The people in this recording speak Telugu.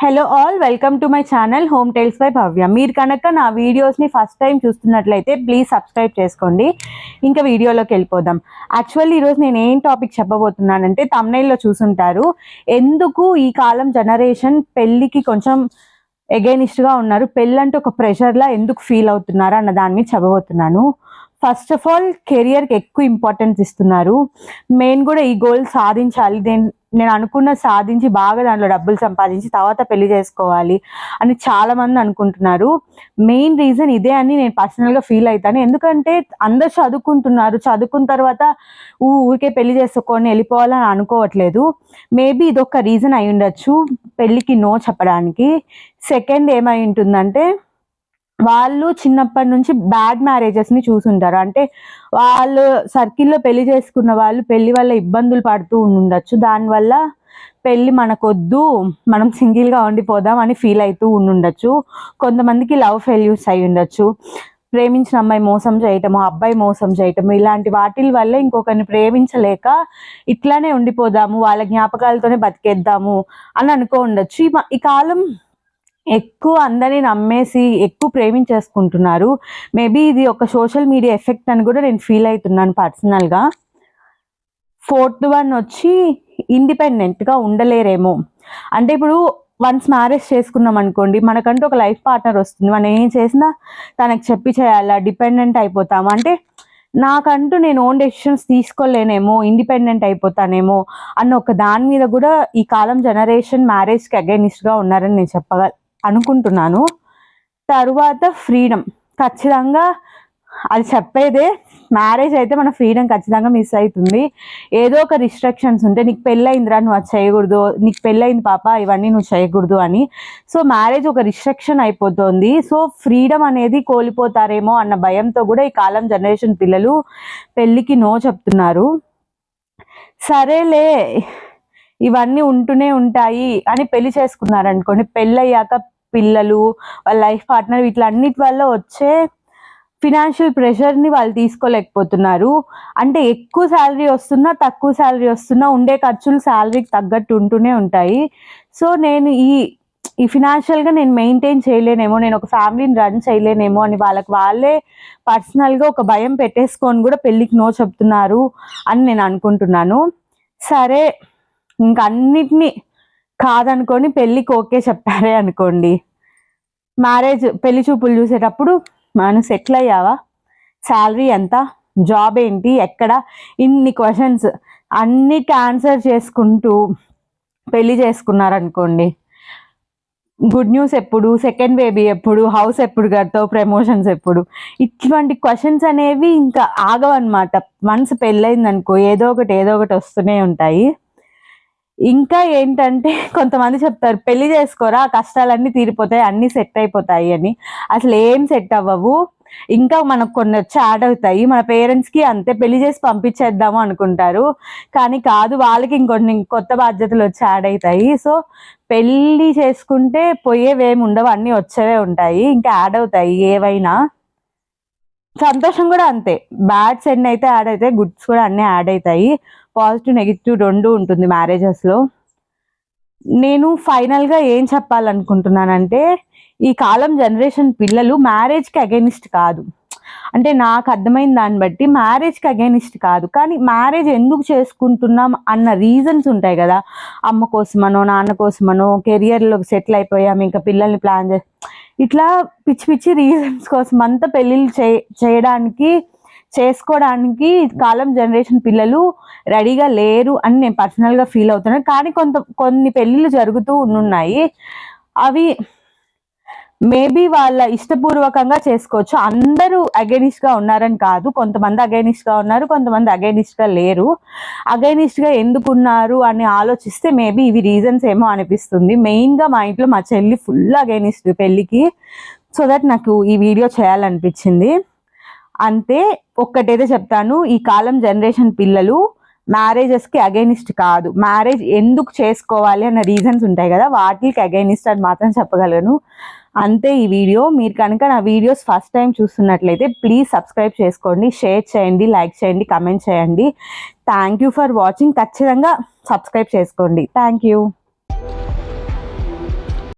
Hello all, welcome to my channel home tiles by Bhavya. మీరు కనుక నా వీడియోస్ని ఫస్ట్ టైం చూస్తున్నట్లయితే ప్లీజ్ సబ్స్క్రైబ్ చేసుకోండి. ఇంకా వీడియోలోకి వెళ్ళిపోదాం. యాక్చువల్లీ ఈరోజు నేను ఏం టాపిక్ చెప్పబోతున్నానంటే తమ్నైల్లో చూసుంటారు, ఎందుకు ఈ కాలం జనరేషన్ పెళ్ళికి కొంచెం ఎగైనిస్ట్గా ఉన్నారు, పెళ్ళంటే ఒక ప్రెషర్లా ఎందుకు ఫీల్ అవుతున్నారు అన్న దాని మీద చెప్పబోతున్నాను. ఫస్ట్ ఆఫ్ ఆల్ కెరియర్కి ఎక్కువ ఇంపార్టెన్స్ ఇస్తున్నారు. మెయిన్ కూడా ఈ గోల్ సాధించాలి, నేను అనుకున్న సాధించి బాగా దాంట్లో డబ్బులు సంపాదించి తర్వాత పెళ్లి చేసుకోవాలి అని చాలా మంది అనుకుంటున్నారు. మెయిన్ రీజన్ ఇదే అని నేను పర్సనల్గా ఫీల్ అవుతాను. ఎందుకంటే అందరు చదువుకుంటున్నారు, చదువుకున్న తర్వాత ఊరికే పెళ్లి చేసుకొని వెళ్ళిపోవాలని అనుకోవట్లేదు. మేబీ ఇదొక రీజన్ అయి ఉండొచ్చు పెళ్ళికి నో చెప్పడానికి. సెకండ్ ఏమై ఉంటుందంటే వాళ్ళు చిన్నప్పటి నుంచి బ్యాడ్ మ్యారేజెస్ని చూసుంటారు. అంటే వాళ్ళు సర్కిల్లో పెళ్లి చేసుకున్న వాళ్ళు పెళ్లి వల్ల ఇబ్బందులు పడుతూ ఉండొచ్చు. దానివల్ల పెళ్ళి మనకొద్దు, మనం సింగిల్గా ఉండిపోదాం అని ఫీల్ అవుతూ ఉండొచ్చు. కొంతమందికి లవ్ ఫెయిల్యూర్స్ అయి ఉండొచ్చు, ప్రేమించిన అమ్మాయి మోసం చేయటము, అబ్బాయి మోసం చేయటము, ఇలాంటి వాటి వల్ల ఇంకొకరిని ప్రేమించలేక ఇట్లానే ఉండిపోదాము, వాళ్ళ జ్ఞాపకాలతోనే బతికేద్దాము అని అనుకో ఉండొచ్చు. ఈ కాలం ఎక్కువ అందరినీ నమ్మేసి ఎక్కువ ప్రేమించేసుకుంటున్నారు. మేబీ ఇది ఒక సోషల్ మీడియా ఎఫెక్ట్ అని కూడా నేను ఫీల్ అవుతున్నాను పర్సనల్గా. ఫోర్త్ వన్ వచ్చి ఇండిపెండెంట్గా ఉండలేరేమో. అంటే ఇప్పుడు వన్స్ మ్యారేజ్ చేసుకున్నాం అనుకోండి, మనకంటూ ఒక లైఫ్ పార్ట్నర్ వస్తుంది, మనం ఏం చేసినా తనకు చెప్పి చేయాలా, డిపెండెంట్ అయిపోతాము. అంటే నాకంటూ నేను ఓన్ డెసిషన్స్ తీసుకోలేనేమో, ఇండిపెండెంట్ అయిపోతానేమో అన్న ఒక దాని మీద కూడా ఈ కాలం జనరేషన్ మ్యారేజ్కి అగైనిస్ట్గా ఉన్నారని నేను అనుకుంటున్నాను. తరువాత ఫ్రీడమ్, ఖచ్చితంగా అది చెప్పేదే. మ్యారేజ్ అయితే మన ఫ్రీడమ్ ఖచ్చితంగా మిస్ అవుతుంది. ఏదో ఒక రిస్ట్రిక్షన్స్ ఉంటే, నీకు పెళ్ళయిందిరా నువ్వు అది చేయకూడదు, నీకు పెళ్ళయింది పాప ఇవన్నీ నువ్వు చేయకూడదు అని. సో మ్యారేజ్ ఒక రిస్ట్రిక్షన్ అయిపోతుంది. సో ఫ్రీడమ్ అనేది కోల్పోతారేమో అన్న భయంతో కూడా ఈ కాలం జనరేషన్ పిల్లలు పెళ్ళికి నో చెప్తున్నారు. సరేలే ఇవన్నీ ఉంటూనే ఉంటాయి అని పెళ్లి చేసుకున్నారనుకోండి, పెళ్ళయ్యాక పిల్లలు, వాళ్ళ లైఫ్ పార్ట్నర్, వీటిలన్నిటి వల్ల వచ్చే ఫినాన్షియల్ ప్రెషర్ని వాళ్ళు తీసుకోలేకపోతున్నారు. అంటే ఎక్కువ శాలరీ వస్తున్నా తక్కువ శాలరీ వస్తున్నా ఉండే ఖర్చులు శాలరీకి తగ్గట్టు ఉంటూనే ఉంటాయి. సో నేను ఈ ఫినాన్షియల్గా నేను మెయింటైన్ చేయలేనేమో, నేను ఒక ఫ్యామిలీని రన్ చేయలేనేమో అని వాళ్ళే పర్సనల్గా ఒక భయం పెట్టేసుకొని కూడా పెళ్ళికి నో చెప్తున్నారు అని నేను అనుకుంటున్నాను. సరే ఇంక అన్నిటినీ కాదనుకొని పెళ్ళికి ఓకే చెప్పారే అనుకోండి, మ్యారేజ్ పెళ్లి చూపులు చూసేటప్పుడు మనం సెటిల్ అయ్యావా, శాలరీ ఎంత, జాబ్ ఏంటి, ఎక్కడ, ఇన్ని క్వశ్చన్స్ అన్నిటి ఆన్సర్ చేసుకుంటూ పెళ్లి చేసుకున్నారనుకోండి, గుడ్ న్యూస్ ఎప్పుడు, సెకండ్ బేబీ ఎప్పుడు, హౌస్ ఎప్పుడు కడతావు, ప్రమోషన్స్ ఎప్పుడు, ఇటువంటి క్వశ్చన్స్ అనేవి ఇంకా ఆగవన్నమాట. వన్స్ పెళ్ళయిందనుకో ఏదో ఒకటి వస్తూనే ఉంటాయి. ఇంకా ఏంటంటే కొంతమంది చెప్తారు పెళ్లి చేసుకోరా కష్టాలన్నీ తీరిపోతాయి, అన్నీ సెట్ అయిపోతాయి అని. అసలు ఏం సెట్ అవ్వవు, ఇంకా మనకు కొన్ని వచ్చి యాడ్ అవుతాయి. మన పేరెంట్స్కి అంతే, పెళ్లి చేసి పంపించేద్దాము అనుకుంటారు, కానీ కాదు, వాళ్ళకి ఇంకొన్ని కొత్త బాధ్యతలు వచ్చి యాడ్ అవుతాయి. సో పెళ్ళి చేసుకుంటే పోయేవేమి ఉండవు, అన్నీ వచ్చేవే ఉంటాయి, ఇంకా యాడ్ అవుతాయి ఏవైనా. సంతోషం కూడా అంతే, బ్యాడ్స్ ఎన్ని అయితే యాడ్ అవుతాయి, గుడ్స్ కూడా అన్నీ యాడ్ అవుతాయి. పాజిటివ్ నెగిటివ్ రెండు ఉంటుంది మ్యారేజెస్లో. నేను ఫైనల్గా ఏం చెప్పాలనుకుంటున్నానంటే, ఈ కాలం జనరేషన్ పిల్లలు మ్యారేజ్కి అగైనిస్ట్ కాదు. అంటే నాకు అర్థమైన దాన్ని బట్టి మ్యారేజ్కి అగైనిస్ట్ కాదు, కానీ మ్యారేజ్ ఎందుకు చేసుకుంటున్నాం అన్న రీజన్స్ ఉంటాయి కదా. అమ్మ కోసమనో, నాన్న కోసమనో, కెరియర్లో సెటిల్ అయిపోయాము ఇంకా పిల్లల్ని ప్లాన్ ఇట్లా పిచ్చి పిచ్చి రీజన్స్ కోసం అంతా పెళ్ళిళ్ళు చేసుకోవడానికి కాలం జనరేషన్ పిల్లలు రెడీగా లేరు అని నేను పర్సనల్గా ఫీల్ అవుతున్నాను. కానీ కొన్ని పెళ్ళిళ్ళు జరుగుతూ ఉన్నాయి, అవి మేబీ వాళ్ళ ఇష్టపూర్వకంగా చేసుకోవచ్చు. అందరూ అగైనిస్ట్గా ఉన్నారని కాదు, కొంతమంది అగైనిస్ట్గా ఉన్నారు, కొంతమంది అగైనిస్ట్గా లేరు. అగైనిస్ట్గా ఎందుకు ఉన్నారు అని ఆలోచిస్తే మేబీ ఇవి రీజన్స్ ఏమో అనిపిస్తుంది. మెయిన్గా మా ఇంట్లో మా చెల్లి ఫుల్ అగైనిస్ట్ పెళ్ళికి, సో దట్ నాకు ఈ వీడియో చేయాలనిపించింది. అంతే, ఒక్కటైతే చెప్తాను, ఈ కాలం జనరేషన్ పిల్లలు మ్యారేజెస్కి అగైనిస్ట్ కాదు, మ్యారేజ్ ఎందుకు చేసుకోవాలి అన్న రీజన్స్ ఉంటాయి కదా, వాటికి అగైనిస్ట్ అని మాత్రం చెప్పగలను. అంతే ఈ వీడియో. మీరు కనుక నా వీడియోస్ ఫస్ట్ టైం చూస్తున్నట్లయితే ప్లీజ్ సబ్స్క్రైబ్ చేసుకోండి, షేర్ చేయండి, లైక్ చేయండి, కమెంట్ చేయండి. Thank you for watching. ఖచ్చితంగా సబ్స్క్రైబ్ చేసుకోండి. Thank you.